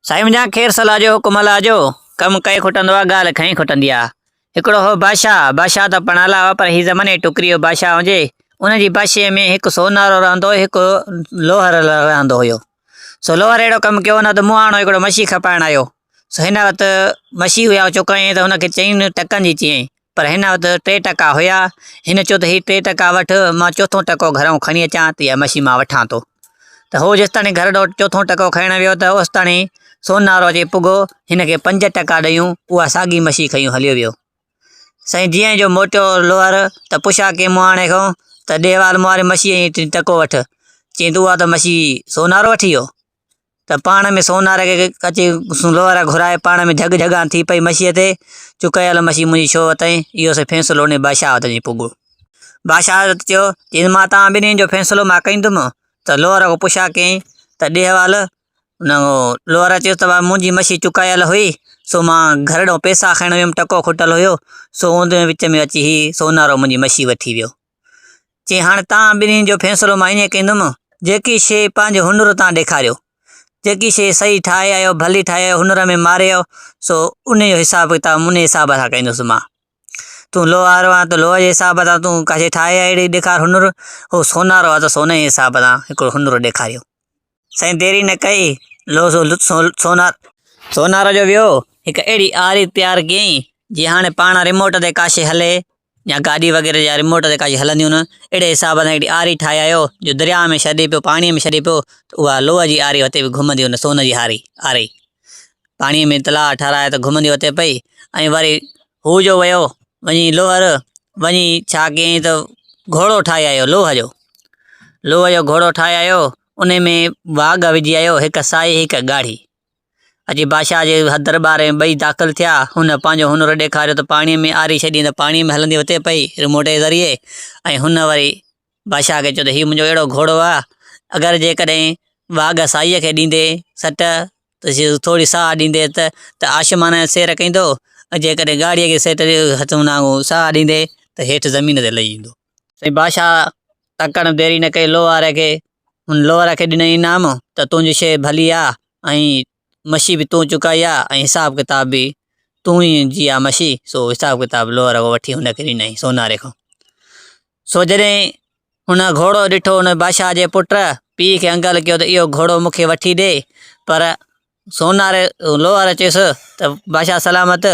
साईं मुंहिंजा खेर सलाह जो हुकुम लाजो कमु कई खुटंदो आहे ॻाल्हि खई खुटंदी आहे। हिकिड़ो हो बादशाह त पणाला हुआ पर हीअ ज़माने टुकरी जो बादशाह हुजे। उनजी बादशाह में हिकु सोनारो रहंदो हुयो, हिकु लोहर रहंदो हुयो। सो लोहर अहिड़ो कमु कयो न त मुहाणो हिकिड़ो मच्छी खपाइण आयो। सो हिन वक़्तु मच्छी हुया चुकाईं त हुनखे चईं टकनि जी चयईं, पर हिन वक़्तु 3 टका हुया। हिन चयो त हीअ 3 टका वठि, मां 4थों टको घरों खणी अचां त इहा मच्छी मां वठां थो। त हो जेसिताणी घर ॾों 4थों टको खणण वियो त ओसिताणी सोनारो अची पुॻो, हिनखे 5 टका ॾेयूं, उहा साॻी मच्छी खयूं हलियो वियो। साईं जीअं जो मोटियो लोहर त पुछा के मुहाणे खां त ॾेवाल मुहारे मच्छी टको वठि। चईं तूं उहा त मच्छी सोनारो वठी वियो। त पाण में सोनारे खे अची लोहर घुराए पाण में झग झगां थी पई मच्छीअ ते। चुकायल मच्छी मुंहिंजी छो वतई, इहो फ़ैसिलो उन बादशाह वटि वञी पुॻो। बादशाह चयो चई मां तव्हां ॿिन्हिनि जो फ़ैसिलो मां कंदुमि। त लोहर खां पुछा कयईं त ॾेवाल न लोहर चयो त मुंहिंजी मच्छी चुकायल हुई, सो मां घर ॾों पैसा खणण वियुमि, टको खुटल हुयो, सो उन विच में अची ही सोनारो मुंहिंजी मच्छी वठी वियो। चई हाणे तव्हां ॿिन्हिनि जो फ़ैसिलो मां ईअं कंदुमि, जेकी शइ पंहिंजो हुनुर तव्हां ॾेखारियो, जेकी शइ सही ठाहे आयो, भली ठाहे आयो, हुनर में मारे आयो, सो उन जो हिसाबु किताबु उन हिसाब सां कंदुसि मां। तूं लोहार आहे त लोह जे हिसाब सां तूं का शइ ठाहे अहिड़ी ॾेखार हुनुर, हो सोनारो आहे त सोने जे हिसाब सां हिकिड़ो हुनुर ॾेखारियो। साईं देरी न कई, सोनारो जो वियो हिकु अहिड़ी आरी तयारु कयईं जीअं हाणे पाण रिमोट ते का शइ हले या गाॾी वग़ैरह जा रिमोट ते का शइ हलंदियूं न, अहिड़े हिसाब सां हिकिड़ी आरी ठाहे आयो जो दरिया में छॾे पियो, पाणीअ में छॾे पियो, त उहा लोह जी आरी हुते बि घुमंदी हुन सोन जी आरी पाणीअ में तलाउ ठाराए त घुमंदी हुते पई। ऐं वरी हू जो वियो वञी लोहर वञी छा कयईं त घोड़ो ठाहे आयो, लोह जो घोड़ो ठाहे आयो। उन में वाघ विझी आयो, हिकु साई हिकु ॻाढ़ी। अॼु बादशाह जे दरबार में ॿई दाख़िल थिया। हुन पंहिंजो हुनुर ॾेखारियो त पाणीअ में आरी छॾी त पाणीअ में हलंदी हुते पई रिमोट जे ज़रिए। ऐं हुन वरी बादशाह खे चयो त हीउ मुंहिंजो अहिड़ो घोड़ो आहे, अगरि जेकॾहिं वाघ साईअ खे ॾींदे सट त थोरी साह ॾींदे त आसमान जो सैर कंदो, ऐं जेकॾहिं गाड़ीअ खे साह ॾींदे त हेठि ज़मीन ते लही ईंदो। साईं बादशाह तकड़ि देरी न कई, लोहार खे ॾिनई इनाम त तुंहिंजी शइ भली आहे, ऐं मच्छी बि तूं चुकाई आहे, ऐं हिसाबु किताब बि तूं ई जी आहे मच्छी, सो हिसाबु किताबु लोहर खां वठी हुनखे ॾिनई सोनारे खां। सो जॾहिं हुन घोड़ो ॾिठो, हुन बादशाह जे पुट पीउ खे अंगल कयो त इहो घोड़ो मूंखे वठी ॾे, पर लोहर चयुसि त बादशाह सलामत,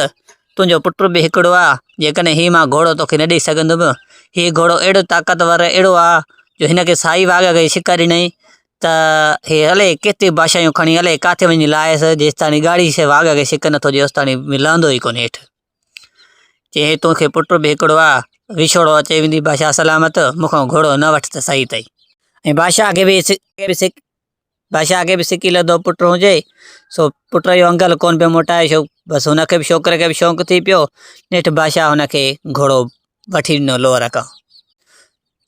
तुंहिंजो पुट बि हिकिड़ो आहे, जेकॾहिं हीउ मां घोड़ो तोखे न ॾेई सघंदुमि। हीउ घोड़ो अहिड़ो ताक़तवर अहिड़ो आहे जो हिनखे साई वाघ खे शिक ॾिनई त हे हले केतिरी बादशाहियूं खणी हले, किथे वञी लाहियसि, जेसिताणी गाड़ी शइ वाघ खे शिक नथो ॾिए ओसिताणी लहंदो ई कोन्हे हेठि। चई तोखे पुट बि हिकिड़ो आहे, विछोड़ो अचे वेंदी बादशाह सलामत, मूंखां घोड़ो न वठ त सही अथई। ऐं बादशाह खे बि सिकी लधो पुट हुजे, सो पुट जो अंगल कोन पियो मोटाए, छो बसि हुनखे बि छोकिरे खे बि शौक़ु थी पियो। नेठि बादशाह हुनखे घोड़ो वठी ॾिनो लोहर खां।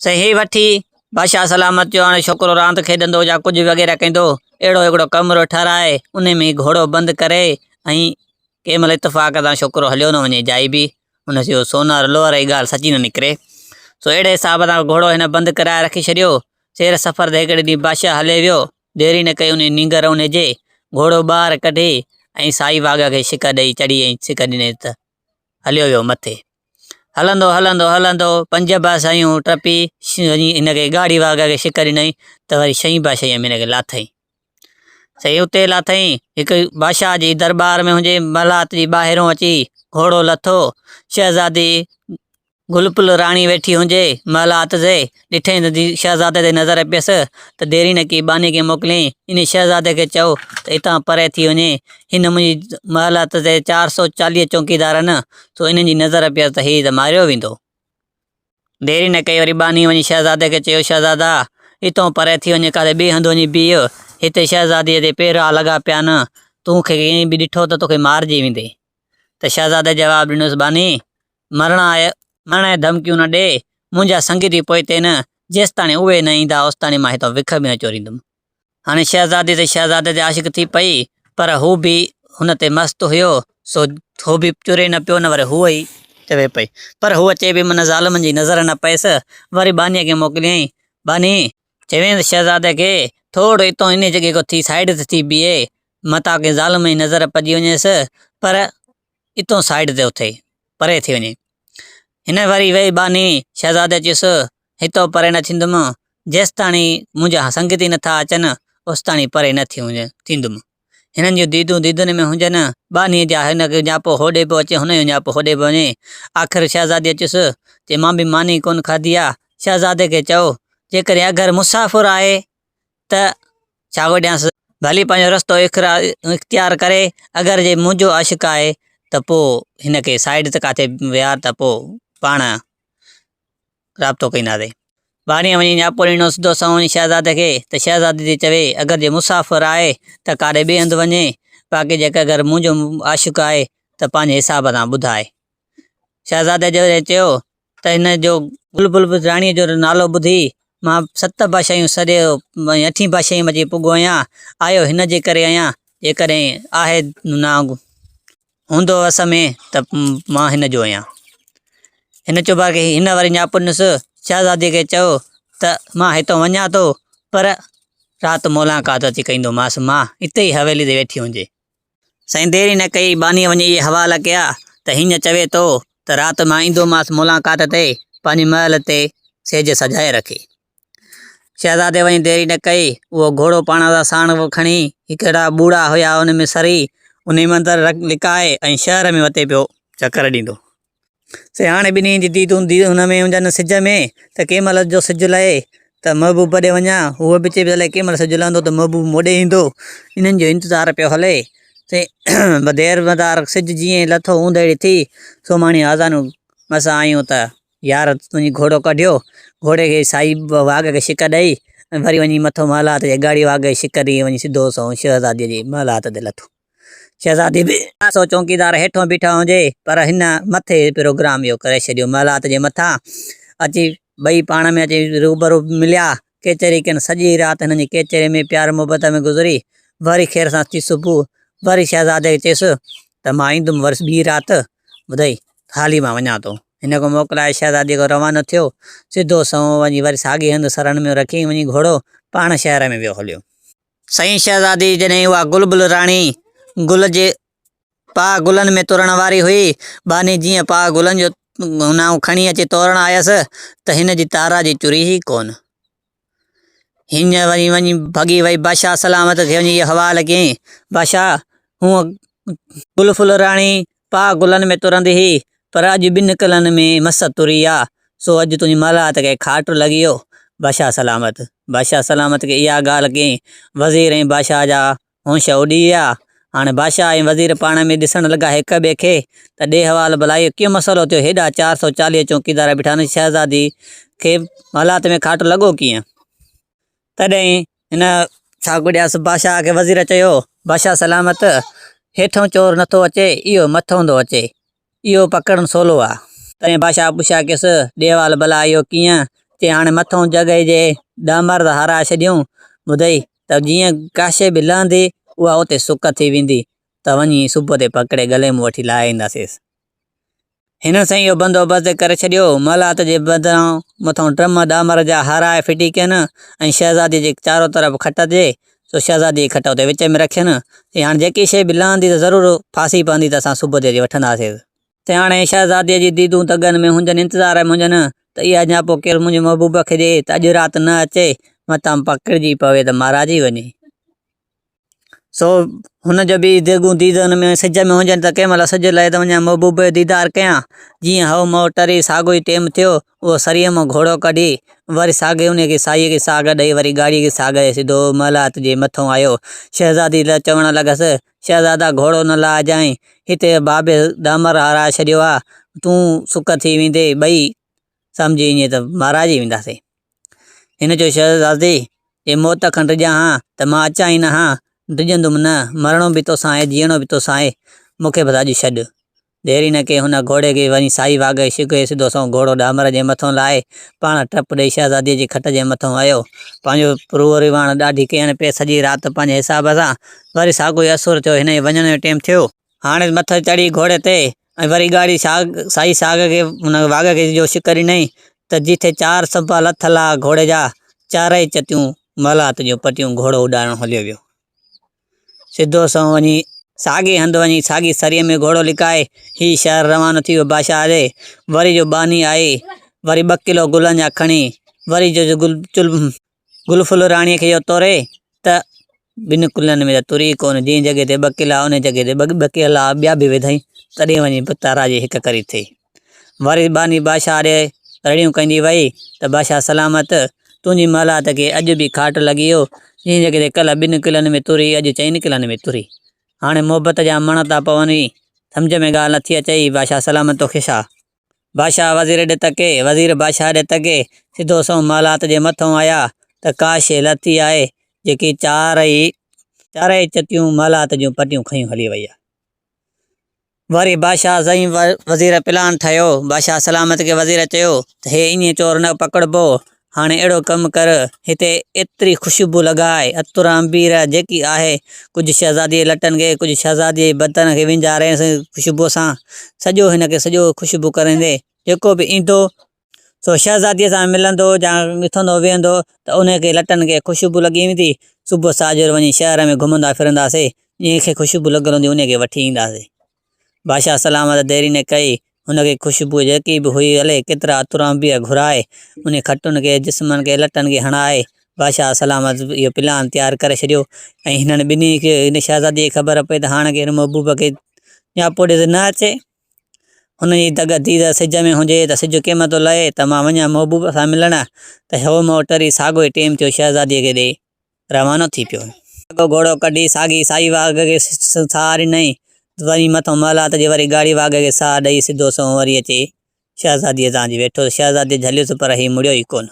सही ही वठी बादशाह सलामत जो हाणे छोकिरो रांदि खेॾंदो या कुझु वग़ैरह कंदो, अहिड़ो हिकिड़ो कमिरो ठाराए उन में घोड़ो बंदि करे, ऐं कंहिं महिल इतफ़ाक़ सां छोकिरो हलियो न वञे जाई बि, हुन जो सोनार लोहर जी ॻाल्हि सची न निकिरे। सो अहिड़े हिसाब सां घोड़ो हिन बंदि कराए रखी छॾियो। सैर सफ़र ते हिकिड़े ॾींहुं बादशाह हले वियो, देरी न कई, उन नींगर उनजे घोड़ो ॿाहिरि कढी ऐं साई वाघ खे शिक ॾेई चढ़ी, ऐं शिक ॾिने त हलियो वियो मथे। हलंदो 5 बादशाहियूं टपी हिनखे गाड़ी वाघ खे शिक ॾिनई त वरी 6 बादशाहीअ में हिनखे लाथई। सही उते लाथई, हिकु बादशाह जी दरबार में हुजे, मलात जी ॿाहिरों अची घोड़ो लथो, शहज़ादी गुलपुल राणी वेठी हुजे मलात जे, ॾिठई त शहज़ादे ते नज़र पियसि त देरी न की बानी खे मोकिलियईं, इन शहज़ादे खे चओ त हितां परे थी वञे, हिन मुंहिंजी महलात ते 440 चौकीदार आहिनि, सो इन्हनि जी नज़र पियसि त हीउ त मारियो वेंदो। देरी न कई, वरी बानी वञी शहज़ादे खे चयो शहज़ादा हितां परे थी वञे, काथे ॿिए हंधि वञी बीह, हिते शहज़ादीअ ते पेरा लॻा पिया आहिनि, तूंखे ईअं बि ॾिठो त तोखे मारिजी वेंदे। त शहज़ादे जवाबु ॾिनोसि बानी मरण जी धमकियूं न ॾे, मुंहिंजा संगीती पोइते न, जेसिताणी उहे न ईंदा ओसिताणी मां हितां विख बि न चोरींदुमि। हाणे शहज़ादे ते आशिक़ थी पई, पर हू बि हुन ते मस्तु हुयो, सो हू बि चुरे न पियो, न वरी हूअ ई चवे पई, पर हूअ चए बि मन ज़ालमनि जी नज़र न पयसि। वरी बानीअ खे मोकिलियईं, बानी चवें शहज़ादे खे थोरो हितां इन जॻह खां थी साइड ते थी बीहे, मता के ज़ाल में नज़र पजी वञेसि पर इतो साइड ते उथे परे थी वञे। हिन वरी वेही बानी शहज़ादे चयुसि हितो परे न थींदुमि जेसि ताणी मुंहिंजा संगती नथा अचनि ओसि ताणी परे न थींदुमि। हिननि जूं दीदूं दीदुनि में हुजनि बानी जा हिन खे न्यापो होॾे पियो अचे हुन जो न्यापो होॾे पियो वञे। आख़िर शहज़ादी चयुसि जे मां बि मानी कोन खाधी आहे। शहज़ादे खे चओ जेकॾहिं अगरि मुसाफ़िर आहे त छा ॾियांसि भली पंहिंजो रस्तो इख़्तियार करे। अगरि जे मुंहिंजो आशिक़ आहे त पोइ हिन खे साइड ते किथे विया त पोइ पाण राब्तो कंदासीं। बानीअ वञी न्यापो ॾिनो सिधो संवणी शहज़ादे खे त शहज़ादी थी चवे अगरि जे मुसाफ़िर आहे त काॾे ॿिए हंधि वञे बाक़ी जेका अगरि मुंहिंजो आशिक़ आहे त पंहिंजे हिसाब सां ॿुधाए। शहज़ादे जो चयो त हिन जो बुलबुल राणीअ जो नालो ॿुधी मां 7 बादशाहियूं सॼे 8 बादशाही में पुॻो आहियां। आयो हिन जे करे आहियां जेकॾहिं आहे ना हूंदो अस में त मां हिन जो आहियां। हिन चयो बाक़ी हिन वरी न्यापो ॾिनुसि शहज़ादी खे चयो त मां हितां वञा थो पर राति मुलाक़ात अची कंदोमांसि मां हिते ई हवेली ते वेठी हुजे। साईं देरी न कई बानीअ वञी इहे हवाला कया त हीअं चवे थो त राति मां ईंदोमांसि मुलाक़ात ते पंहिंजे महल ते सेज सजाए रखे। शहज़ादे वञी देरी न कई उहो घोड़ो पाण सां साण खणी हिकिड़ा बूढ़ा हुया उन में सरी उन में अंदरि लिकाए ऐं शहर में वते पियो चकर ॾींदो। से हाणे ॿिन्ही जी दीदूं हुन में हुजनि सिज में त कंहिं महिल जो सिजु लहे त महबूब ॾे वञा उहो बि चए भले कंहिं महिल सिजु लहंदो त महबूब मोॾे ईंदो। इन्हनि जो इंतज़ारु पियो हले ते देर मदार सिजु जीअं लथो ऊंधेड़ी थी सोमाणी आज़ानूं मसां आयूं त यार तुंहिंजी घोड़ो कढियो घोड़े खे साई वाघ खे छिक ॾेई वरी वञी मथो महलात जे गाड़ी वाघ जी छिक ॾेई वञी सिधो सो शहज़ादीअ जी महलात ते लथो। शहज़ादी बि सो चौकीदार हेठों बीठा हुजे पर हिन मथे प्रोग्राम इहो करे छॾियो। महलात जे मथां अची ॿई पाण में अची रूबरू मिलिया केचरी कनि सॼी राति हिननि जी केचरी में प्यार मुहबत में गुज़री। वरी खेर सां थी सुबुह वरी शहज़ादे खे चयुसि त मां ईंदुमि वरी ॿी राति ॿुधाई हाली मां वञा थो। हिन को मोकिलाए शहज़ादीअ खां रवानो थियो सिधो संओं वञी वरी साॻी हंधि सरण में रखी वञी घोड़ो पाण शहर में वियो हलियो। साईं शहज़ादी जॾहिं उहा बुलबुल राणी गुल जे पाह गुलनि में तुरण वारी हुई बानी जीअं पाह गुलनि जो हुन खणी अची तोरण आयसि त हिन जी तारा जी चुरी ई कोन। हीअं वञी वञी भॻी वई बादशाह सलामत खे वञी इहो हवालु कयईं बादशाह हूअं बुलबुल राणी पाह गुलनि में तुरंदी हुई पर अॼु 2 कलनि में मस तुरी आहे सो अॼु तुंहिंजी महलात खे खाट लॻी वियो। बादशाह सलामत खे इहा ॻाल्हि कयईं। वज़ीर ऐं बादशाह जा होश उॾी विया। हाणे बादशाह ऐं वज़ीर पाण में ॾिसणु लॻा हिक ॿिए खे त ॾे हवालु भला इहो कीअं मसइलो थियो हेॾा 440 चौकीदार बीठा आहिनि शहज़ादी खे महलात में खाट लॻो कीअं। तॾहिं हिन छा गुॾियासि बादशाह खे वज़ीर चयो बादशाह सलामत हेठों चोर नथो अचे इहो मथों थो अचे इहो पकड़णु सवलो आहे। तॾहिं बादशाह पुछा कयुसि ॾे हवालु भला इहो कीअं चई हाणे मथों जॻहि जे डामर हाराए छॾियूं ॿुधई त जीअं काशे बि लहंदी उहा उते सुक थी वेंदी त वञी सुबुह ते पकिड़े गले में वठी लाहे ईंदासीं। हिन सां इहो बंदोबस्तु करे छॾियो महलात जे बदिरां मथां ड्रम डामर जा हाराए फिटी कयनि ऐं शहज़ादी जे चारो तरफ़ खट जे सो शहज़ादी खट उते विच में रखियनि। हाणे जेकी शइ बि लहंदी त ज़रूरु फासी पवंदी त असां सुबुह ते वठंदासीं। त हाणे शहज़ादीअ जी दीदूं तगनि में हुजनि इंतज़ार में हुजनि त इहा न्यापो केरु मुंहिंजे महबूब खे ॾिए त अॼु राति न अचे मतां पकिड़िजी पवे त महाराजी वञे। सो हुनजो बि दिगूं दीदनि में सिज में हुजनि त कंहिं महिल सिजु लहे त वञा महबूब जो दीदार कयां। जीअं हव महो टरी साॻो ई टेम थियो उहो सरीअ मां घोड़ो कढी वरी साॻे उनखे साईअ खे साॻ ॾेई वरी गाड़ीअ खे साॻ ॾेई सिधो महलात जे मथां आयो। शहज़ादी चवणु लॻसि शहज़ादा घोड़ो न लाहिजांइ हिते बाबे डामर हाराए छॾियो आहे तूं सुक थी वेंदे ॿई सम्झी ईअं त महाराजी वेंदासीं। हिन जो शहज़ादी जे मौत खनि डिॼां हा त मां अचां ई न हा डिॼंदुमि न मरणो बि तोसां आहे जीअणो बि तोसां आहे मूंखे बसि अॼु छॾु। देरी न कई हुन घोड़े खे वञी साई वाघ छिके सिधो सो घोड़ो डामर जे मथां लाहे पाण टप ॾेई शहज़ादीअ जी खट जे मथां आयो। पंहिंजो रूअ रिवाण ॾाढी कयनि पे सॼी राति पंहिंजे हिसाब सां वरी साॻो ई असुर थियो हिन जे वञण जो टाइम थियो। हाणे मथे चढ़ी घोड़े ते ऐं वरी गाड़ी साई साॻ खे हुन वाघ खे जो शिकर ॾिनई त जिथे 4 संभा लथल आहे घोड़े जा 4 चतियूं महलात जूं पटियूं घोड़ो उॾाइणु हलियो वियो। सिधो सो वञी साॻे हंधि वञी साॻी सरीअ में घोड़ो लिकाए ही शहर रवानो थी वियो बादशाह जे। वरी जो बानी आहे वरी 2 किलो गुलनि जा खणी वरी जो गुलफुल राणीअ खे इहो तोरे त 2 कुलनि में त तुरी कोन। जीअं जॻह ते 2 किला उन जॻह ते 2 किला ॿिया बि विधई तॾहिं वञी तारा जी हिकु करी थी। वरी बानी बादशाह ॾे रड़ियूं कंदी वई त बादशाह सलामत तुंहिंजी महलात खे अॼु बि खाट लॻी वियो। जीअं जॻह ते कल्ह 2 किलनि में तुरी अॼु 4 किलनि में तुरी। हाणे मोहबत जा मण था पवनि सम्झ में ॻाल्हि नथी अचई बादशाह सलामत तोखे छा। बादशाह वज़ीर ॾे तके वज़ीर बादशाह ॾे तके सिधो सो महलात जे मथां आया त काश लथी आहे जेकी चारई चतियूं महलात जूं पटियूं खयूं हली वई आहे। वरी बादशाह साईं वज़ीर प्लान ठाहियो। बादशाह सलामत खे वज़ीर चयो त हे ईअं चोर न पकड़बो। हाणे अहिड़ो कमु कर हिते एतिरी ख़ुशबू लॻाए अतुर अंबीर जेकी आहे कुझु शहज़ादी लटनि खे कुझु शहज़ादी बदन खे विंजारेसि ख़ुशबूअ सां सॼो हिनखे सॼो ख़ुशबू करंदे जेको बि ईंदो सो शहज़ादीअ सां मिलंदो या ॾिसंदो वेहंदो त उनखे लटनि खे ख़ुशबू लॻी वेंदी। सुबुह साजुर वञी शहर में घुमंदा फिरंदासीं जंहिंखे ख़ुशबू लॻल हूंदी उनखे वठी ईंदासीं। बादशाह सलामत देरी न कई हुनखे ख़ुशबू जेकी बि हुई हले केतिरा अतुर अंबीर घुराए उन खटुनि खे जिस्मनि खे लटनि खे हणाए बादशाह सलामत इहो प्लान तयारु करे छॾियो। ऐं हिननि ॿिन्ही खे हिन शहज़ादीअ खे ख़बर पई त हाणे केरु महबूब खे या पोइ न अचे। हुनजी दग धीर सिज में हुजे त सिज कंहिं थो लहे त मां वञा महबूब सां मिलणु त हो मोटरी साॻियो ई टेम थियो शहज़ादीअ खे ॾे रवानो थी पियो। साॻो घोड़ो कढी साॻी साई वाघ खे साह ॾिनई वरी मथां महलात जी वरी गाड़ी वाघ खे साह ॾेई सिधो सो वरी अची शहज़ादीअ तव्हांजी वेठो शहज़ादी झलियुसि पर ही मुड़ियो ई कोन।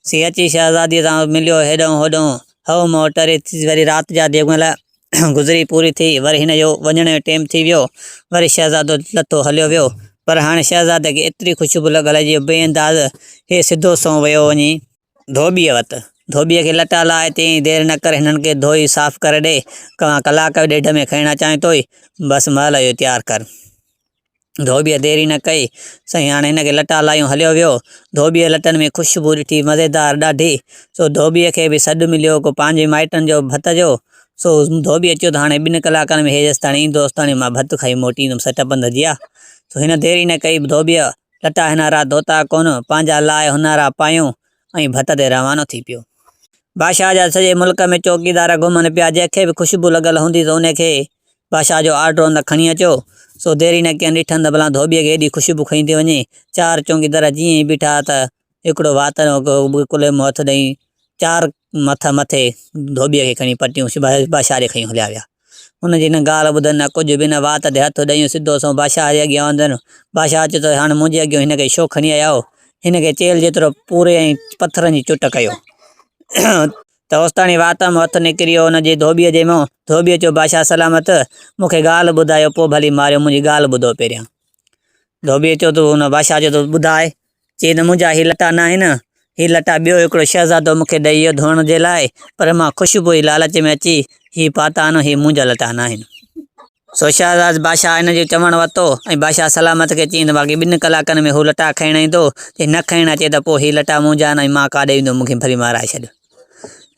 सी अची शहज़ादीअ सां मिलियो हेॾो होॾो हव मोटरी वरी राति जा जंहिंमहिल गुज़री पूरी थी वरी हिन जो वञण जो टाइम थी वियो। वरी शहज़ादो लथो हलियो वियो पर हाणे शहज़ादे खे एतिरी ख़ुशबू लॻल जी बेअंदाज़ हे सिधो सो वियो वञी धोबीअ वटि। धोबीअ खे लटा लाहे चई देरि न करे हिननि खे धोई साफ़ करे ॾे कलाक ॾेढ में खणणु अचां थो बसि महिल इहो तयारु कर। धोबीअ देरी न कई साईं हाणे हिनखे लटा लायूं हलियो वियो। धोबीअ लटनि में ख़ुशबू ॾिठी मज़ेदार ॾाढी सो धोबीअ खे बि सॾु मिलियो को पंहिंजे माइटनि जो भत जो। सो धोबी अचियो त हाणे 2 कलाकनि में हे जेसिताणी ईंदोसि ताणी मां भत खाई मोटी ईंदुमि सट पंध जिया। सो हिन देरी न कई धोबीअ लटा हिनारा धोता कोन पंहिंजा लाइ हुनारा पायूं ऐं भत ते रवानो थी पियो। बादशाह जा सॼे मुल्क में चौकीदार घुमनि पिया जंहिंखे बि ख़ुशबू लॻल हूंदी त उनखे बादशाह जो आर्डर हूंदा खणी अचो। सो देरी न कयनि ॾिठनि त भला धोबीअ खे हेॾी ख़ुशबू खई थी वञे। 4 चौकीदार जीअं ई बीठा त हिकिड़ो वात कुले में हथु ॾेई 4 मथे धोबीअ खे खणी पटियूं बादशाह ॾे खई हलिया विया। हुनजी न ॻाल्हि ॿुधनि न कुझु बि न वात ते हथु ॾेयूं सिधो सो बादशाह जे अॻियां वञनि। बादशाह चयो त हाणे मुंहिंजे अॻियां हिनखे छो खणी आया आहियो। हिनखे चेल जेतिरो पूरे ऐं पथरनि जी चुट कयो त ओसिताणी वात में हथु निकिरी वियो हुनजे धोबीअ जे मुंहुं। धोबीअ चयो बादशाह सलामत मूंखे ॻाल्हि ॿुधायो पोइ भली मारियो मुंहिंजी ॻाल्हि ॿुधो पहिरियां। धोबीअ चयो त हुन बादशाह चयो त ॿुधाए। चई त मुंहिंजा ही लटा न आहिनि ही लटा ॿियो हिकिड़ो शहज़ादो मूंखे ॾेई वियो धोइण जे लाइ पर मां ख़ुशबू जी लालच में अची ही पाता आहिनि ही मुंहिंजा लटा न आहिनि। सो शहज़ाद बादशाह हिन जो चवणु वरितो ऐं बादशाह सलामत खे चई त बाक़ी 2 कलाकनि में हू लटा खणणु ईंदो जे न खणणु अचे त पोइ ही लटा मुंहिंजा न मां काॾे ईंदो मूंखे भली माराए छॾ।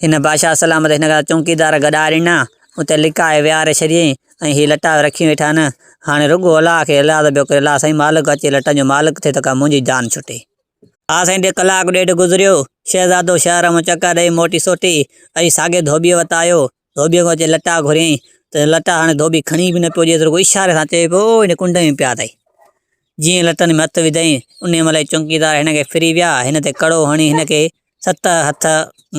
हिन बादशाह सलामत हिन खां चौकीदार गॾाए ॾिना उते लिकाए विहारे छॾियईं ऐं ही लटा रखी वेठा आहिनि। हाणे रुॻो अलाह खे अलाह त ॿियो करे अलाह साईं मालिक अचे लटनि जो मालिक थिए त का मुंहिंजी जान छुटे। हा साईं कलाक ॾेढ गुज़रियो शहज़ादो शहर में चकर ॾेई मोटी सोटी ऐं साॻे धोबीअ वटि आयो। धोबीअ खां अचे लटा घुरियईं त लटा हाणे धोबी खणी बि न पियो ॾिए रुॻो इशारे सां चए पियो हिन कुंड में पिया अथई। जीअं लटनि में हथु विधई उन महिल चौकीदार हिनखे फिरी विया हिन ते कड़ो हणी हिनखे 7 हथ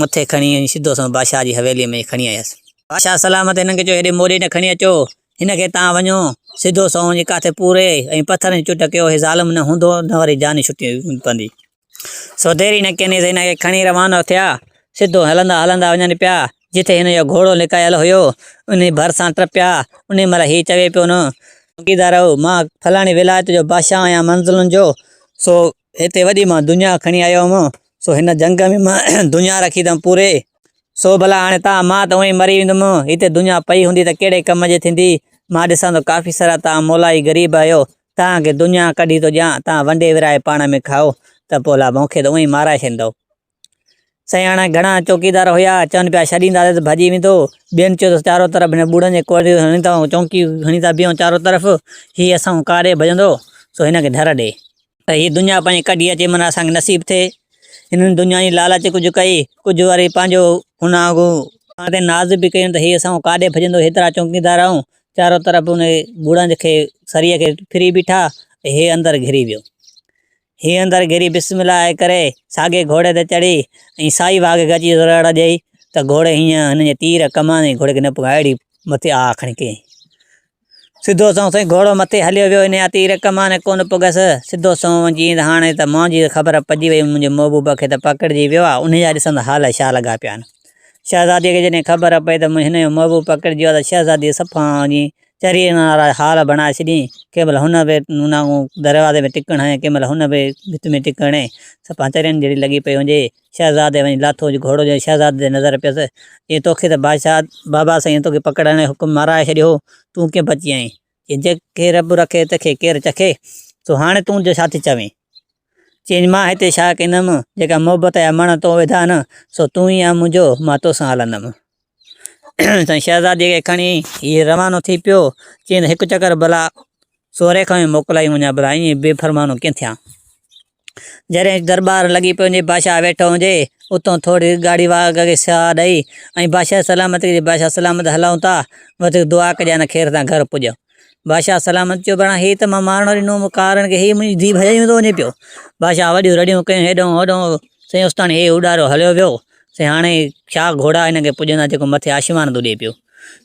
मथे खणी सिधो सो बादशाह जी हवेलीअ में खणी आयसि। बादशाह सलामत हिनखे चयो हेॾे मोॾे न खणी अचो हिनखे तव्हां वञो सिधो सो वञी किथे पूरे ऐं पथरनि जी चुट कयो हे ज़ालिम न हूंदो न वरी जान छुटी पवंदी। सो देरी न कयनि हिनखे खणी रवानो थिया। सिधो हलंदा हलंदा वञनि पिया जिथे हिन जो घोड़ो लिकायल हुयो उन भरिसां टपिया। उन महिल हीउ चवे पियो न चौकीदार मां फलाणी विलायत जो बादशाह आहियां मंज़िलुनि जो। सो हिते वॾी मां दुनिया खणी आयो हुउमि। सो हिन जंग में मां दुनिया रखी अथमि पूरे। सो भला हाणे तव्हां मां त उअं ई मरी वेंदुमि हिते दुनिया पई हूंदी त कहिड़े कम जी थींदी। मां ॾिसां थो काफ़ी सारा तव्हां मोलाई ग़रीब आहियो तव्हांखे दुनिया कढी थो ॾियां तव्हां वंडे विराए पाण में खाओ त पोइ मूंखे त उअं ई माराए छॾींदव। साईं हाणे घणा चौकीदार हुया चवनि पिया छॾींदासीं त भॼी वेंदो। ॿियनि चयो त चारो तरफ़ हिन ॿुड़नि जे कोड़े हणी था चौकी हणी था बीहूं चारो तरफ़, हीअ असां काॾे भॼंदो, सो हिनखे धर ॾे त हीअ दुनिया पंहिंजी कढी अचे माना असांखे नसीब थिए। हिननि दुनिया जी लालच कुझु कई, कुझु वरी पंहिंजो हुन ते नाज़ बि कयूं त हीअ असां काॾे भॼंदो, हेतिरा चौकीदार आहियूं चारो तरफ़ हुन ॿुड़नि खे सरीअ खे फिरी बीठा, हे अंदरि घिरी वियो। हे अंदरि घिरी बिस्मिल्लाह करे साॻे घोड़े ते चढ़ी ऐं साई वाघ गची रड़ ॾेई त घोड़े हीअं हिन जे तीर कमाने घोड़े खे न पुॻा, अहिड़ी मथे आ खणी कयईं। सिधो सौ साईं घोड़ो मथे हलियो वियो, इन जा तीर कमाने कोन पुॻसि। सिधो सौ जीअं त हाणे त मुंहिंजी ख़बर पइजी वई मुंहिंजे महबूब खे त पकड़िजी वियो आहे, उन जा ॾिसंदा हाल छा लॻा पिया आहिनि। शहज़ादीअ खे जॾहिं ख़बर पई त हिन जो महबूब पकड़िजी वियो आहे त शहज़ादीअ सफ़ा जी चरीअ वारा हाल बणाए छॾियईं। कंहिं महिल हुन बि हुन दरवाज़े में टिकण हणे, कंहिं महिल हुन बि भित में टिकण हणे, सफ़ा चरियनि जहिड़ी लॻी पई वञे। शहज़ादे वञी लाथो घोड़ो जो शहज़ादे ते नज़र पियसि, ईअं तोखे त बादशाह बाबा साईं तोखे पकड़ण जो हुकुम माराए छॾियो, तूं कीअं बची आहीं? जेके रब रखे तंहिंखे केरु चखे, सो हाणे तूं जो छा थी चवें? चई मां हिते छा कंदुमि, जेका मोहबत जा मण तो विधा न, सो तूं ई आहे मुंहिंजो, मां तोसां हलंदुमि। साईं शहज़ादीअ खे खणी हीअ रवानो थी पियो, चई हिकु चकर भला सोरे खां मोकिलाई वञा, भला ईअं बेफ़रमानो कीअं थियां। जॾहिं दरबार लॻी पियो हुजे, बादशाह वेठो हुजे, उतां थोरी गाड़ी वाग खे साह ॾेई ऐं बादशाह सलामत सलामत हलूं था, वधीक दुआ कजां न खेर तां घर पुॼो। बादशाह सलामत चयो भला ही त मां मारणो ॾिनो कारण खे, ही मुंहिंजी धीउ भॼाई वेंदो वञे पियो। बादशाह वॾियूं रड़ियूं कयूं हेॾो होॾो, साईं उस्ताणी हे उॾारियो हलियो वियो। साईं हाणे छा घोड़ा हिनखे पुॼंदा जेको मथे आसमान थो ॾिए पियो।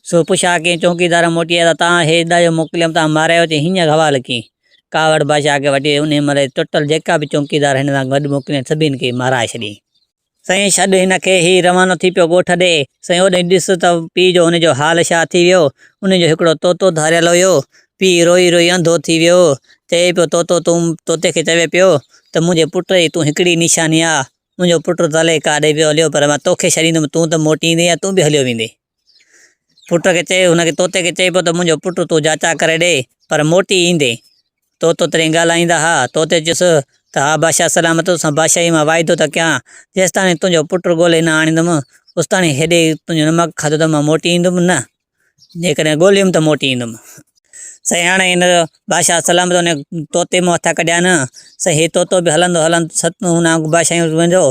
सो पुछा कंहिं चौकीदार मोटी आया तव्हां हेॾा जो मोकिलियमि, तव्हां मारियो, चई हीअं हवालु कीअं? कावड़ बादशाह खे वठी उन महिल टोटल जेका बि चौकीदार हिन सां गॾु मोकिलिया सभिनि खे माराए छॾियईं। साईं छॾ हिनखे, ही रवानो थी पियो ॻोठ ॾे। साईं होॾे ॾिस त पीउ जो हुनजो हाल छा थी वियो। उनजो हिकिड़ो तोतो धारियल हुयो, पीउ रोई रोई अंधो थी वियो। चए पियो तोते खे चवे पियो त मुंहिंजे पुट जी तूं हिकिड़ी निशानी आहे, मुंहिंजो पुटु तले काॾे पियो हलियो, पर मां तोखे छॾींदुमि, तूं त मोटी ईंदे या तूं बि हलियो वेंदे। पुट खे चए, हुनखे तोते खे चए पियो त मुंहिंजो पुटु तूं जाचा करे ॾे, पर मोटी ईंदे। तोतो तॾहिं ॻाल्हाईंदा हा, तोते चयुसि त हा बादशाह सलामत, सां बादशाही मां वाइदो त कयां, जेसिताणी तुंहिंजो पुटु ॻोल्हे न आणींदुमि, उसिताणी हेॾे तुंहिंजो नमक खाधो त मां मोटी ईंदुमि न, जेकॾहिं ॻोल्हियुमि त मोटी ईंदुमि। साईं हाणे हिन बादशाह सलामत हुन तोते मां हथ कढिया न, साईं हे तोतो बि हलंदो हलंदो हुन बादशाह वेंदो,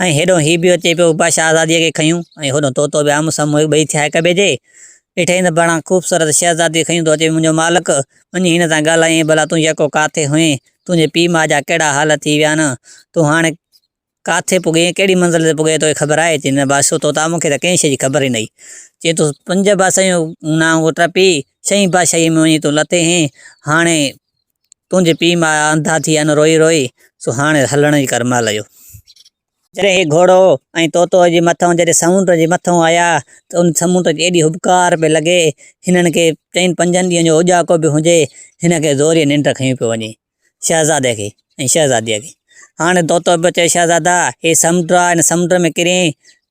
ऐं हेॾो हीअ बि अचे पियो बादशाह आज़ादीअ खे खयूं, ऐं होॾो तोतो बि आम्हूं साम्हूं ॿई थिया हिक ॿिए जे। ॾिठई त पाण ख़ूबसूरत शहज़ादी खयूं थो अचे, मुंहिंजो मालिक वञी हिन सां ॻाल्हाईं, भला तूं यको काथे हुई, तुंहिंजे पीउ माउ जा कहिड़ा हाल थी विया आहिनि, तूं हाणे काथे पुॻे, कहिड़ी मंज़िल ते पुॻे, तोखे ख़बर आहे? चई न बादशाह तोता मूंखे त कंहिं शइ जी ख़बर ई न हुई। चई तूं 5 बादशाहियूं न टपी 6 बादशाही में वञी तूं लथे हैं, हाणे तुंहिंजे पीउ माउ अंधा थी विया आहिनि रोई रोई, सो हाणे हलण जी कर महिल जो। जॾहिं हे घोड़ो ऐं तोतो जे मथां जॾहिं समुंड जे मथां आया त उन समुंड जी एॾी हुबकार पे लॻे, हिननि खे 4-5 ॾींहंनि जो उजाको बि हुजे, हिनखे ज़ोरी निंड खयूं पियो वञे शहज़ादे खे ऐं शहज़ादीअ खे। हाणे तोतो बि चए शहज़ादा हे समुंड आहे, हिन समुंड में किरी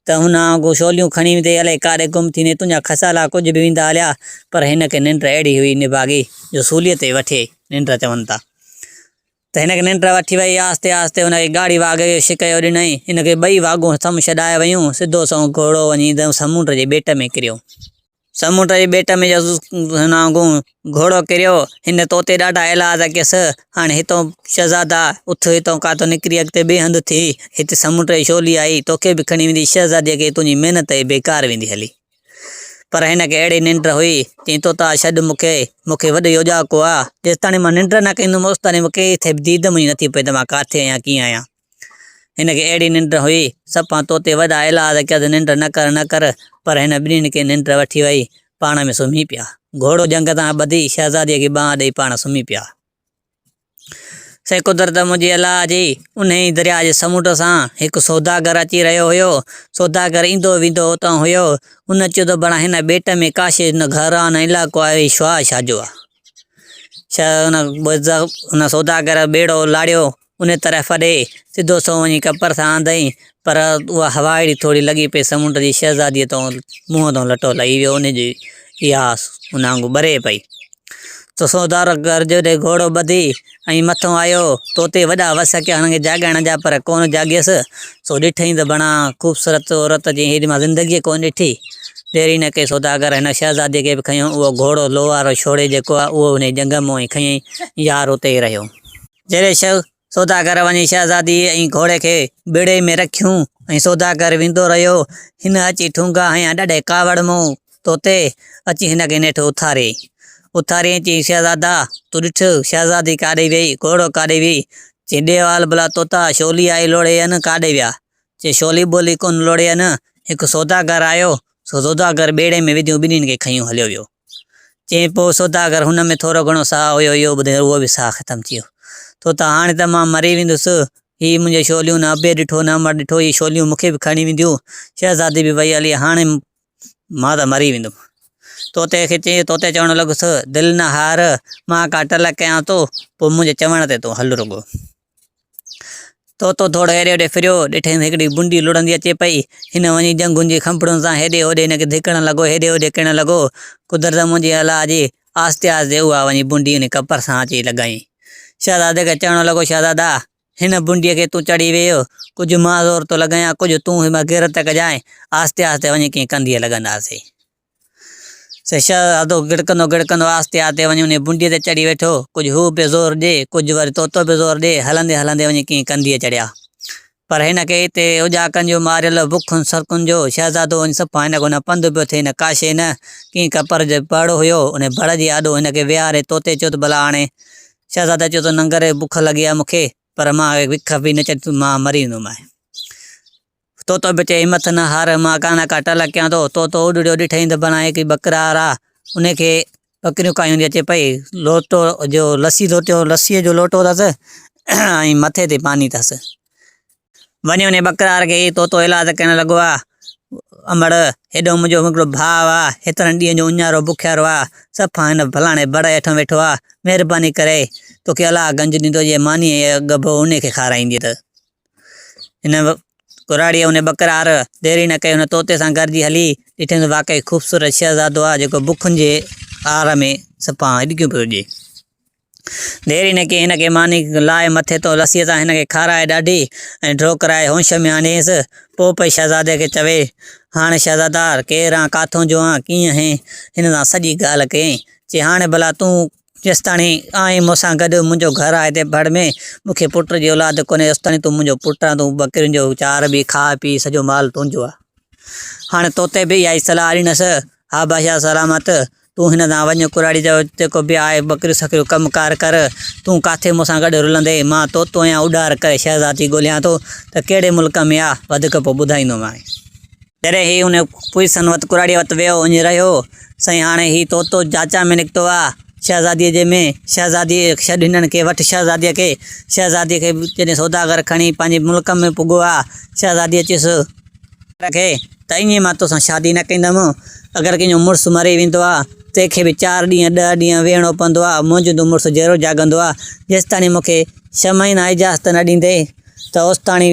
त हुन वांगुरु छोलियूं खणी वेंदे अलाए काॾे गुम थींदे, तुंहिंजा खसाला कुझु बि वेंदा हलिया, पर हिनखे निंड अहिड़ी हुई निभागी जो सूलीअ ते वठे निंड चवनि था। त हिनखे निंड वठी वई, आस्ते आस्ते हुनखे गाड़ी वाग शिकयो ॾिनई, हिनखे 2 वागूं सम छॾाए वयूं, सिधो सो घोड़ो वञी समुंड जे ॿेट में किरियो। समुंड जे ॿेट में हिन वांगुरु घोड़ो किरियो, हिन तोते ॾाढा इलाज कयसि, हाणे हितां शहज़ादा उथ, हितां काथो निकिरी अॻिते ॿिए हंधि थी, हिते समुंड जी छोली आई, तोखे बि खणी वेंदी, शहज़ादीअ खे तुंहिंजी महिनत बेकार वेंदी हली। पर हिनखे अहिड़ी निंड हुई, चई तोता छॾ मूंखे वॾो उजाको आहे, जेसिताणी मां निंड न कंदुमि ओसिताणी मूंखे किथे दीद मुंहिंजी नथी पए त मां काथे आहियां कीअं आहियां। हिनखे अहिड़ी निंड हुई, सफ़ा तोते वॾा इलाज कयसि निंड न कर, पर हिन ॿिन्हिनि खे निंड वठी वई, पाण में सुम्ही पिया। घोड़ो जंग तां ॿधी शहज़ादीअ खे बांह ॾेई पाण सुम्ही पिया। से कुदरत मुंहिंजी अलाह जी, उन ई दरिया जे समुंड सां हिकु सौदागर अची रहियो हुयो। सौदागर ईंदो वेंदो उतां हुयो, उन चयो त भला हिन ॿेट में काशे न घर आहे न इलाइक़ो आहे, छा छाजो आहे। हुन सौदागर ॿेड़ो लाड़ियो उन तरफ़ ॾे, सिधो सो वञी कपर सां आंदई, पर उहा हवा अहिड़ी थोरी लॻी पई समुंड जी, शहज़ादीअ तो मुंहं तो लटो लही वियो, उनजी इहा हुन वांगुरु ॿरे पई। तो सौदागर जॾहिं घोड़ो ॿधी ऐं मथों आयो तोते वॾा वस कया हुनखे जाॻाइण जा पर कोन जाॻियसि। सो ॾिठईं त बणा ख़ूबसूरत औरत जी हेॾी मां ज़िंदगी कोन ॾिठी। देरी न कई सौदागर हिन शहज़ादीअ खे बि खयूं। उहो घोड़ो लोहारो छोड़े जेको आहे उहो हुन जंग मों ई खयईं। यार उते ई रहियो। जॾहिं सौदागर वञी शहज़ादी ऐं घोड़े खे बेड़े में रखियूं ऐं सौदागर वेंदो रहियो। हिन अची ठूंगा हयां ॾाढे कावड़ मों तोते अची हिनखे नेठि उथारी चई शहज़ादा तूं ॾिठ शहज़ादी काॾे वई, घोड़ो काॾे वई। चई ॾेवाल भला तोता छोली आई लोड़े आहिनि काॾे विया। चई छोली ॿोली कोन लोड़े आहिनि। हिकु सौदागर आयो सो सौदागर बेड़े में विधियूं ॿिन्हिनि खे खयूं हलियो वियो। चई पोइ सौदागर हुन में थोरो घणो साह हुयो इहो ॿुधे उहो बि साह ख़तमु थी वियो। तोता हाणे त मां मरी वेंदुसि। ही मुंहिंजी छोलियूं न अबे ॾिठो न अमर ॾिठो। ही छोलियूं मूंखे बि खणी वेंदियूं। शहज़ादी बि वई हली हाणे मां त मरी वेंदुमि। तोते खे चई तोते चवणु लॻुसि दिलि न हार मां का टल कयां थो पोइ मुंहिंजे चवण ते तूं हल रुगो। तोतो थोरो हेॾे होॾे फिरियो ॾिठईं हिकिड़ी बुंडी लुड़ंदी अचे पई। हिन वञी जंगुनि जी खंपड़ुनि सां हेॾे होॾे हिनखे धिकणु लॻो हेॾे होॾे किरण लॻो। कुदरत मुंहिंजी अलाह जी आस्ते आस्ते उहा वञी बुंडी हुन कपर सां अची लॻाई। शहज़ादे खे चवणु लॻो शहज़ादा हिन बुंडीअ खे तूं चढ़ी वियो। कुझु मां ज़ोर थो लॻायां कुझु तूं हिन गिरत कजांइ। आस्ते आस्ते वञी कंहिं कंधीअ लॻंदासीं। शहज़ादो गिड़कंदो आस्ते आस्ते वञी उन बुंडीअ ते चढ़ी वेठो। कुझु हू बि ज़ोर ॾे कुझु वरी तोतो बि ज़ोर ॾे। हलंदे हलंदे वञी कंहिं कंधीअ चढ़िया। पर हिनखे हिते उजाकनि जो मारियल बुखुनि सरकुनि जो शहज़ादो वञी सफ़ा हिन हुन पंधु पियो थिए हिन काशे न कंहिं कपर जो बड़ हुयो। उन बड़ जे आॾो हिनखे विहारे तोते चयो त भला हाणे शहज़ादा चयो त नंगर बुख लॻी आहे मूंखे पर मां विख बि न चढ़ मां मरी वेंदुमि। तोतो बि चए हिमत न हार मां का टल कयां थो। तोतो उॾड़ियो ॾिठईं त बणा हिकु बकरार आहे उनखे बकरियूं कायूं थी अचे पई। लोटो जो लस्सीअ जो लोटो अथसि ऐं मथे ते पानी अथसि। वञी उन बकरार खे तोतो इलाज करणु लॻो आहे। अमड़ हेॾो मुंहिंजो हिकिड़ो भाउ आहे हेतिरनि ॾींहंनि जो उञारो बुखियारो आहे सफ़ा हिन भलाणे बड़ हेठां वेठो आहे। महिरबानी करे तोखे अलाह गंज ॾींदो जे मानी गभो उनखे खाराईंदी त। हिन कुराड़ीअ उन बकरार देरी न कई हुन तोते सां गॾिजी हली। ॾिठईं त वाक़ई ख़ूबसूरत शहज़ादो आहे जेको बुखुनि जे आर में सफ़ा हिॾकियूं पियो हुजे। देरी न कई हिनखे मानी लाए मथे तो लस्सीअ सां हिनखे खाराए ॾाढी ऐं ढोकराए होश में आणीसि। पोइ पई शहज़ादे खे चवे हाणे शहज़ादा केरु आहे काथों जो आहे कीअं आहे हिन सां सॼी ॻाल्हि कयईं। चई हाणे भला तूं जेसिताणी आई मूंसां गॾु मुंहिंजो घरु आहे हिते बड़ में मूंखे पुट जी औलाद कोन्हे तेसिताणी तूं मुंहिंजो पुटु आहे। तूं बकरियुनि जो चार बि खा पी सॼो माल तुंहिंजो आहे। हाणे तोते बि इहा ई सलाह ॾिनसि हा बादशाह सलामत तूं हिन सां वञ कुराड़ी जो जेको बि आहे बकरियूं सकरियूं कमकार कर। तूं काथे मूंसां गॾु रुलंदे मां तोतो या उॾार करे शहज़ादी ॻोल्हियां थो त कहिड़े मुल्क में आहे वधीक पोइ ॿुधाईंदोमांइ। जॾहिं ही हुन पुलिसन वटि कुराड़ी वटि वियो वञी रहियो साईं हाणे ही तोतो जाचा में निकितो आहे शहज़ादीअ जे में। शहज़ादीअ छॾ हिननि खे वठि शहज़ादीअ खे जॾहिं सौदागर खणी पंहिंजे मुल्क में पुॻो आहे। शहज़ादीअ चयुसि खे त ईअं मां तोसां शादी न कंदमि। अगरि कंहिंजो मुड़ुसु मरी वेंदो आहे तंहिंखे बि 4 ॾींहं 10 ॾींहं वेहणो पवंदो आहे। मुंहिंजो मुड़ुसु जहिड़ो जाॻंदो आहे जेसिताणी मूंखे 6 महीना इजाज़त न ॾींदे त ओसिताणी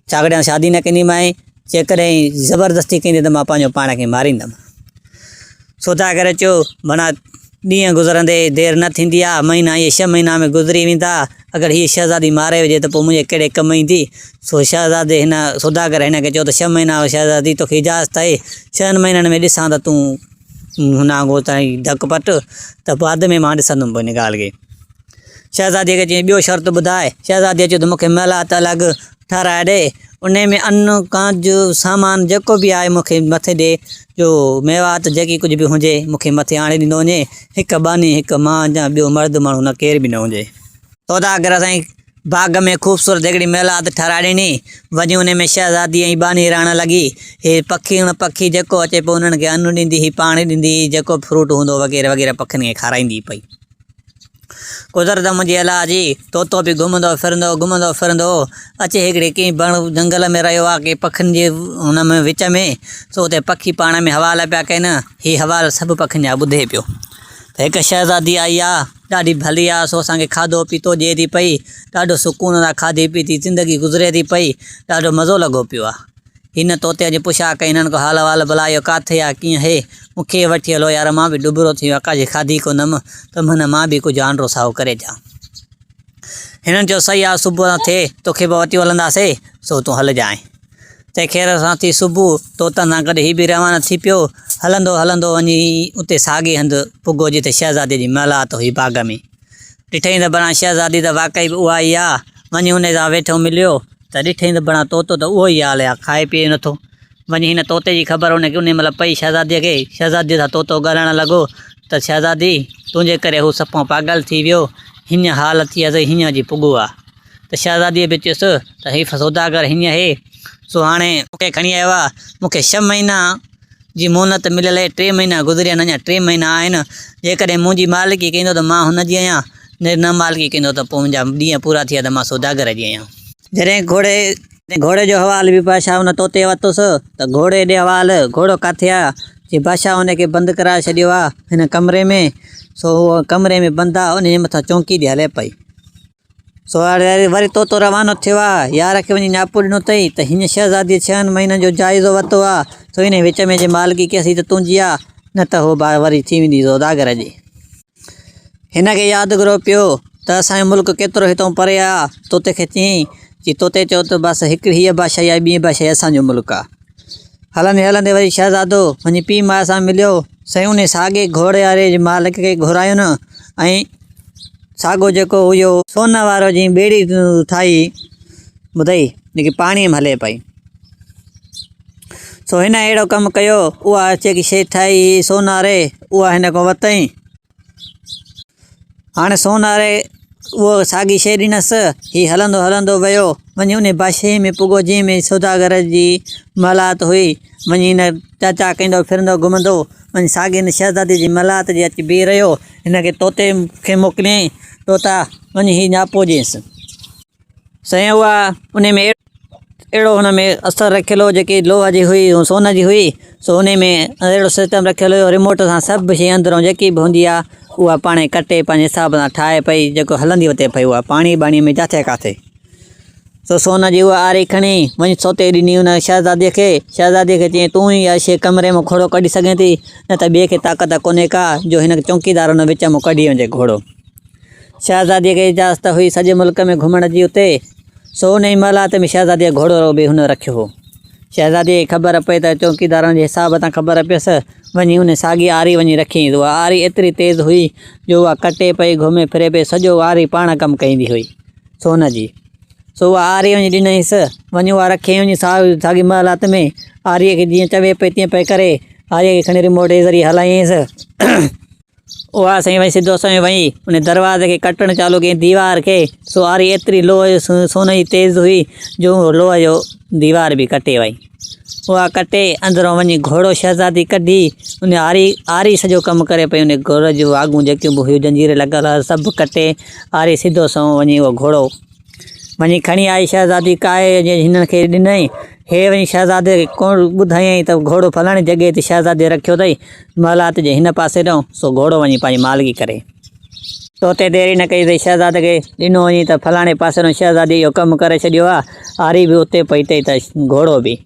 छाकणि शादी न कंदीमांइ। जेकॾहिं ज़बरदस्ती कंदे त मां पंहिंजो पाण खे मारींदमि। सौदागर चयो माना ॾींहं गुज़रंदे देरि न थींदी आहे महीना इहे 6 महीना में गुज़री वेंदा। अगरि हीअ शहज़ादी मारे विझे त पोइ मुंहिंजे कहिड़े कमु ईंदी। सो शहज़ादे हिन सौदागर हिन खे चयो त 6 महीना शहज़ादी तोखे इजाज़त आहे 6 महीननि में ॾिसां त तूं हुन ताईं धक पट त बाद में मां ॾिसंदुमि पोइ हिन ॻाल्हि खे। शहज़ादीअ खे चई ॿियो शर्त ॿुधाए। शहज़ादीअ चयो त मूंखे महिलात अलॻि ठाराए ॾे उन में अन्न कांज सामान जेको बि आहे मूंखे मथे ॾे जो मेवात जेकी कुझु बि हुजे मूंखे मथे आणे ॾींदो वञे। हिकु बानी हिकु मां या ॿियो मर्द माण्हू न केर बि न हुजे। सौदागर साईं बाग़ में ख़ूबसूरत हिकिड़ी महिलात ठाराए ॾिनी। वञी उन में शहज़ादी ऐं बानी रहण लॻी। हे पखी जेको अचे पोइ उन्हनि खे अन्न ॾींदी ही पाणी ॾींदी जेको फ्रूट हूंदो वग़ैरह वग़ैरह पखियुनि खे खाराईंदी पई। कुदरत मुंहिंजी अलाह जी तोतो बि घुमंदो फिरंदो अचे हिकिड़े कंहिं बण जंगल में रहियो आहे कंहिं पखियुनि जे हुन में विच में। सो हुते पखी पाण में हवाला पिया कनि। हीअ हवाला सभु पखियुनि जा ॿुधे पियो त हिकु शहज़ादी आई आहे ॾाढी भली आहे। सो असांखे खाधो पीतो ॾिए थी पई ॾाढो सुकून सां खाधी पीती ज़िंदगी गुज़रे थी पई ॾाढो मज़ो लॻो पियो आहे। हिन तोते अॼु पुछा कई हिननि खां हाल वाल भला इहो किथे आहे कीअं हे मूंखे वठी हलो यार मां बि डुबरो थी वियो आहे काजे खाधी कोन्हमि त माना मां बि कुझु आंड्रो साओ करे अचां। हिननि चयो सही आहे सुबुह थिए तोखे बि वठी हलंदासीं सो तूं हल जाए। ते ख़ैर सां थी सुबुह तोतनि सां गॾु हीउ बि रवाना थी पियो। हलंदो हलंदो वञी उते साॻे हंधि पुॻो जिते शहज़ादीअ जी महिलात हुई बाग़ में। ॾिठईं त बणा शहज़ादी त वाक़ई बि उहा ई आहे। वञी हुन सां वेठो मिलियो त ॾिठईं त बणा तोतो त उहो ई हाल आहे, खाए पीए नथो। वञी हिन तोते जी ख़बर हुनखे उन महिल पई शहज़ादीअ खे। शहज़ादीअ सां तोतो ॻाल्हाइणु लॻो त शहज़ादी तुंहिंजे करे हू सफ़ो पागल थी वियो, हीअं हाल थी वियसि, हीअं जी पुॻो आहे। त शहज़ादीअ बि चयुसि त हीउ सौदागर हीअं हे सो हाणे मूंखे खणी आयो आहे। मूंखे 6 महीना जी मोहलत मिलियल आहे, 3 महीना गुज़रिया आहिनि, अञा 3 महीना आहिनि। जेकॾहिं मुंहिंजी मालिकी कंदो त मां हुनजी आहियां, न मालिकी कंदो त पोइ मुंहिंजा ॾींहं पूरा थी विया त मां सौदागर जी आहियां। जॾहिं घोड़े जो हवाल बि बादशाह हुन तोते वरितुसि त घोड़े ॾे हवाल, घोड़ो किथे आहे? जी बादशाह हुनखे बंदि कराए छॾियो आहे हिन कमरे में। सो उहो कमरे में बंदि आहे, उनजे मथां चौंकी हले पई। सो वरी तोतो रवानो थियो आहे। यार खे वञी न्यापो ॾिनो अथई त हीअं शहज़ादीअ 6 महीननि जो जाइज़ो वरितो आहे, सो हिन विच में जे मालिकी कयसि त तुंहिंजी आहे, न त हो वरी थी वेंदी सौदागर जी। हिनखे यादि घुरो पियो त असांजो मुल्क केतिरो हितां परे आहे। तोते खे चयईं जी तोते चयो त बसि हिकिड़ी हीअ बादशाही आहे, ॿी बादशाही असांजो मुल्क आहे। हलंदे हलंदे वरी शहज़ादो वञी पीउ माउ सां मिलियो। सही उन साॻे घोड़े वारे जे मालिक खे घुरायो न, ऐं साॻो जेको हुयो सोना वारो जीअं ॿेड़ी ठाही ॿुधई जेकी पाणीअ में हले पई। सो हिन अहिड़ो कमु कयो, उहा जेकी शइ ठाही सोनारे उहा हिन खां वरितईं। हाणे सोनारे उहो साॻी शइ ॾिनसि। हीउ हलंदो हलंदो वियो, वञी उन बादशाही में पुॻो जंहिं में सौदागर जी महिलात हुई। वञी हिन चाचा कंदो फिरंदो घुमंदो, वञी साॻे हिन शहज़ादी जी महिलात जे अची बीह रहियो। हिनखे तोते खे मोकिलियईं, तोता वञी हीउ न्यापो ॾियसि। साईं उहा उन में अहिड़ो हुन में असरु रखियलु हो, जेकी लोह जी हुई सोन जी हुई। सो उन में अहिड़ो सिस्टम रखियलु हुयो, रिमोट सां सभु शइ अंदरों जेकी बि हूंदी आहे उहा पाण कटे पंहिंजे हिसाब सां ठाहे पई, जेको हलंदी वते पई उहा पाणी बाणीअ में जिथे किथे। सो सोन जी उहा आरी खणी वञी सोते ॾिनी हुन शहज़ादीअ खे। शहज़ादीअ खे चयईं तूं ई इहा शइ कमरे मां घोड़ो कढी सघें थी, न त ॿिए खे ताक़त कोन्हे का जो हिन चौकीदार हुन विच में कढी वञे घोड़ो। शहज़ादीअ खे इजाज़त हुई सॼे मुल्क में घुमण जी उते। सो उन ई महिलात में शहज़ादीअ घोड़ो बि हुन रखियो हो। शहज़ादीअ खे ख़बर पई त चौकीदारनि जे हिसाब सां ख़बर पियसि। वञी हुन साॻी आरी वञी रखी। उहा आरी एतिरी तेज़ हुई जो उहा कटे पई, घुमे फिरे पई, सॼो आरी पाण कमु कंदी हुई सोन जी। सो उहा आरी वञी ॾिनईसि, वञी उहा रखी वञी साॻी महिलात में। आरीअ खे जीअं चवे पई तीअं पई करे, आरीअ खे खणी रिमोट जे ज़रिए हलायईंसि। उहा साईं वई सिधो समय वई उन दरवाज़े खे कटणु चालू कयईं, दीवार खे। सो आरी एतिरी लोह सोन जी तेज़ हुई जो लोह जो दीवार बि कटे वई। उहा कटे अंदरों वञी घोड़ो शहज़ादी कढी उन आरी सॼो कमु करे पई। उन घोड़े जो आॻूं जेकियूं बि हुयूं जंजीर लॻल सभु कटे आरी सिधो सओं वञी उहो घोड़ो वञी खणी आई शहज़ादी। काए जे हिननि खे ॾिनई, हे वञी शहज़ादे खे कोन ॿुधायईं त घोड़ो फलाणी जॻह ते शहज़ादे रखियो अथई महिलात जे हिन पासे ॾांहुं। सो घोड़ो वञी पंहिंजी मालिकी करे। तोते देरी न कई अथई, शहज़ादे खे ॾिनो वञी त फलाणे पासे ॾांहुं शहज़ादी इहो कमु करे छॾियो आहे। आरी बि उते पई अथई त घोड़ो बि।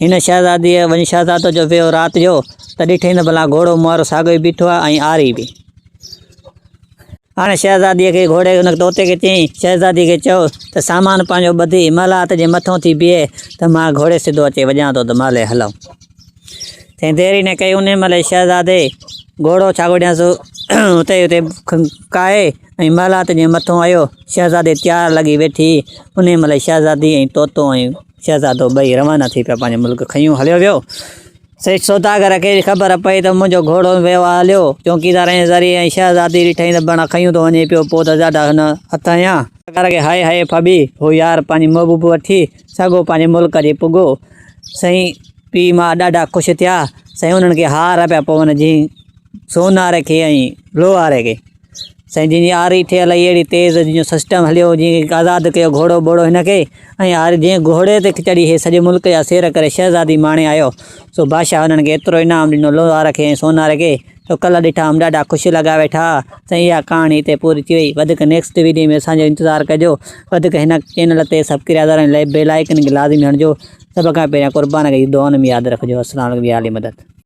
हिन शहज़ादीअ वञी शहज़ादो जो वियो राति जो त ॾिठईं त भला घोड़ो मुआरो साॻियो ई बीठो आहे ऐं आरी बि। हाणे शहज़ादीअ खे घोड़े हुन तोते खे चयईं, शहज़ादी खे चयो त सामान पंहिंजो ॿधी महिलात जे मथां थी बीहे त मां घोड़े सिधो अचे वञा थो त माले हलूं। चईं देरी न कई। उन महिल शहज़ादे घोड़ो छागो ॾियांसि उते काए ऐं महिलात जे मथां आयो। शहज़ादी तयारु लॻी वेठी। उन महिल शहज़ादी ऐं तोतो ऐं शहज़ादो ॿई रवाना थी पिया पंहिंजे मुल्क खयूं हलियो वियो। सही सौदागर खे ख़बर पई त मुंहिंजो घोड़ो वियो हलियो चौकीदार जे ज़रिए, ऐं शहज़ादी ॾिठईं त बणा खयूं थो वञे पियो। पोइ त ॾाढा हुन हथ आया सौदागर खे हाय हाय फबी हो यार पंहिंजी महबूब वठी सॻो पंहिंजे मुल्क जे पुॻो। सही पीउ मां ॾाढा ख़ुशि थिया। सही उन्हनि खे हार पिया पवनि जीअं सोनारे खे ऐं लोहारे खे। साईं जी आरी थियल अहिड़ी तेज़ जीअं सिस्टम हलियो, जीअं आज़ादु कयो घोड़ो बोड़ो हिनखे। ऐं आरी जीअं घोड़े ते चढ़ी हे सॼे मुल्क जा सैर करे शहज़ादी माणे आयो। सो बादशाह हुननि खे एतिरो इनाम ॾिनो लोहार खे ऐं सोनारे खे। तो कल्ह ॾिठा ॾाढा ख़ुशि लॻा वेठा। साईं इहा कहाणी हिते पूरी थी वई। वधीक नेक्स्ट वीडियो में असांजो इंतज़ारु कजो। वधीक हिन चैनल ते सब्सक्राइब करण बेल आइकन खे लाज़मी हणिजो। सभ खां पहिरियां क़ुर्बान खे दुआउनि में यादि रखिजो। अस्सलाम वालेकुम। मदद।